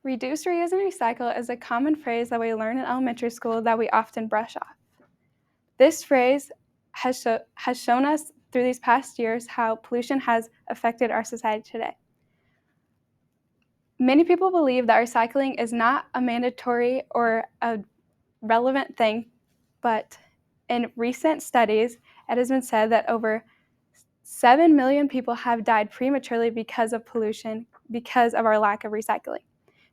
Reduce, reuse, and recycle is a common phrase that we learn in elementary school that we often brush off. This phrase has shown us through these past years how pollution has affected our society today. Many people believe that recycling is not a mandatory or a relevant thing, but in recent studies, it has been said that over 7 million people have died prematurely because of pollution, because of our lack of recycling.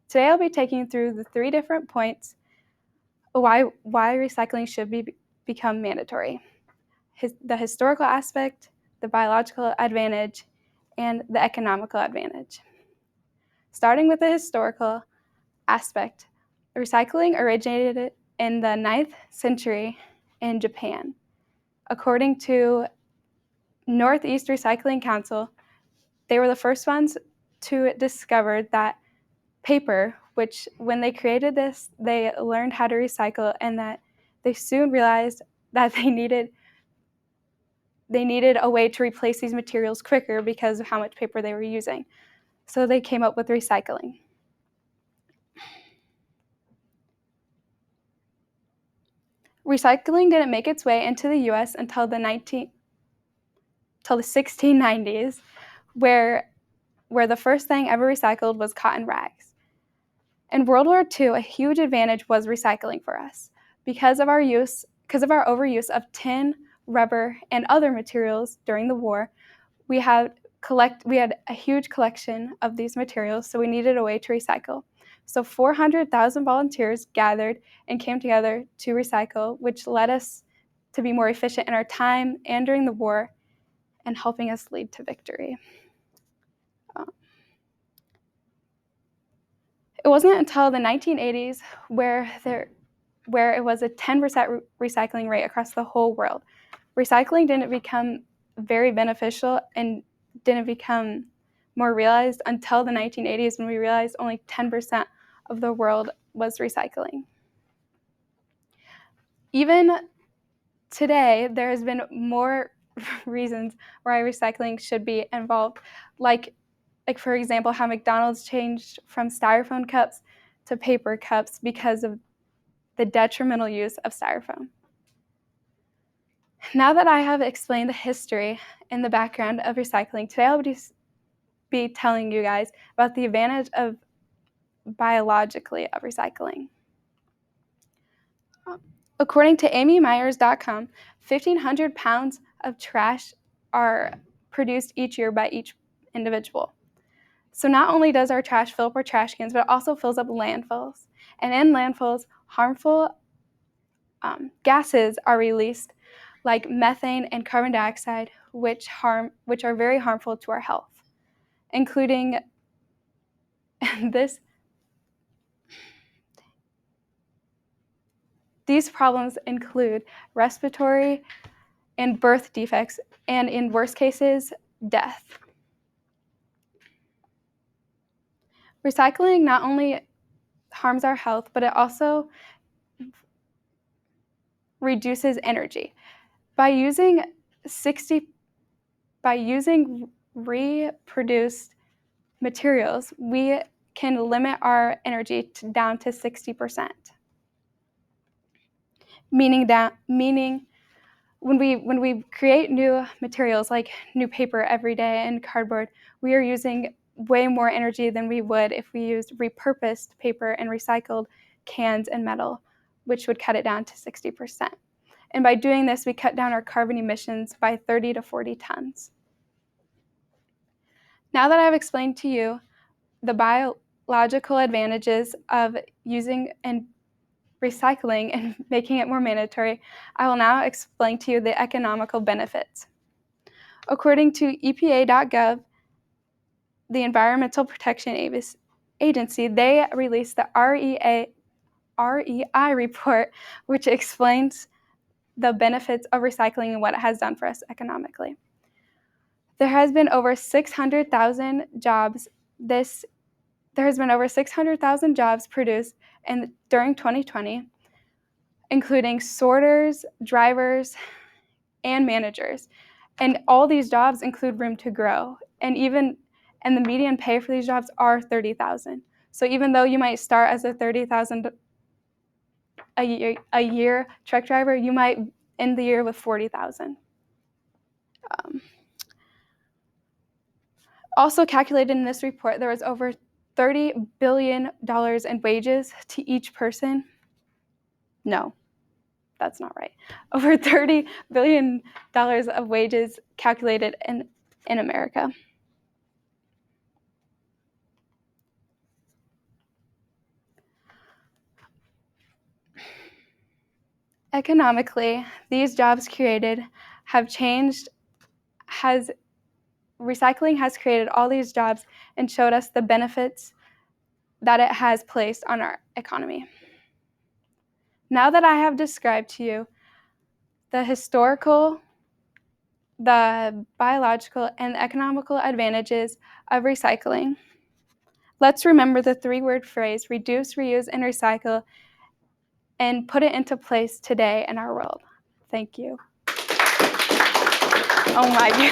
Today I'll be taking you through the 3 different points why recycling should become mandatory. The historical aspect, the biological advantage, and the economical advantage. Starting with the historical aspect, recycling originated in the 9th century in Japan. According to Northeast Recycling Council, they were the first ones to discover that paper, which when they created this, they learned how to recycle, and that they soon realized that they needed a way to replace these materials quicker because of how much paper they were using. So they came up with recycling. Recycling didn't make its way into the US until the 1690s, where the first thing ever recycled was cotton rags. In World War II, a huge advantage was recycling for us. Because of our overuse of tin, rubber, and other materials during the war, we had a huge collection of these materials, so we needed a way to recycle. So 400,000 volunteers gathered and came together to recycle, which led us to be more efficient in our time and during the war, and helping us lead to victory. It wasn't until the 1980s where it was a 10% recycling rate across the whole world. Recycling didn't become very beneficial and didn't become more realized until the 1980s, when we realized only 10% of the world was recycling. Even today, there has been more reasons why recycling should be involved, like for example, how McDonald's changed from styrofoam cups to paper cups because of the detrimental use of styrofoam. Now that I have explained the history and the background of recycling, today I'll be telling you guys about the advantage of biologically of recycling. According to amymyers.com, 1,500 pounds of trash are produced each year by each individual. So not only does our trash fill up our trash cans, but it also fills up landfills. And in landfills, harmful gases are released, like methane and carbon dioxide, which are very harmful to our health, including These problems include respiratory and birth defects, and in worst cases, death. Recycling not only harms our health, but it also reduces energy. By using reproduced materials, we can limit our energy down to 60%. Meaning when we create new materials like new paper every day and cardboard, we are using way more energy than we would if we used repurposed paper and recycled cans and metal, which would cut it down to 60%. And by doing this, we cut down our carbon emissions by 30 to 40 tons. Now that I've explained to you the biological advantages of using and recycling and making it more mandatory, I will now explain to you the economical benefits. According to EPA.gov, the Environmental Protection Agency, they released the REI report, which explains the benefits of recycling and what it has done for us economically. There has been over 600,000 jobs produced during 2020, including sorters, drivers, and managers. And all these jobs include room to grow. And the median pay for these jobs are $30,000. So even though you might start as a $30,000 a year truck driver, you might end the year with $40,000. Also calculated in this report, there was over $30 billion in wages to each person. No, that's not right. Over $30 billion of wages calculated in America. Economically, these jobs created have changed, recycling has created all these jobs and showed us the benefits that it has placed on our economy. Now that I have described to you the historical, the biological, and the economical advantages of recycling, let's remember the three-word phrase, reduce, reuse, and recycle, and put it into place today in our world. Thank you. Oh my God.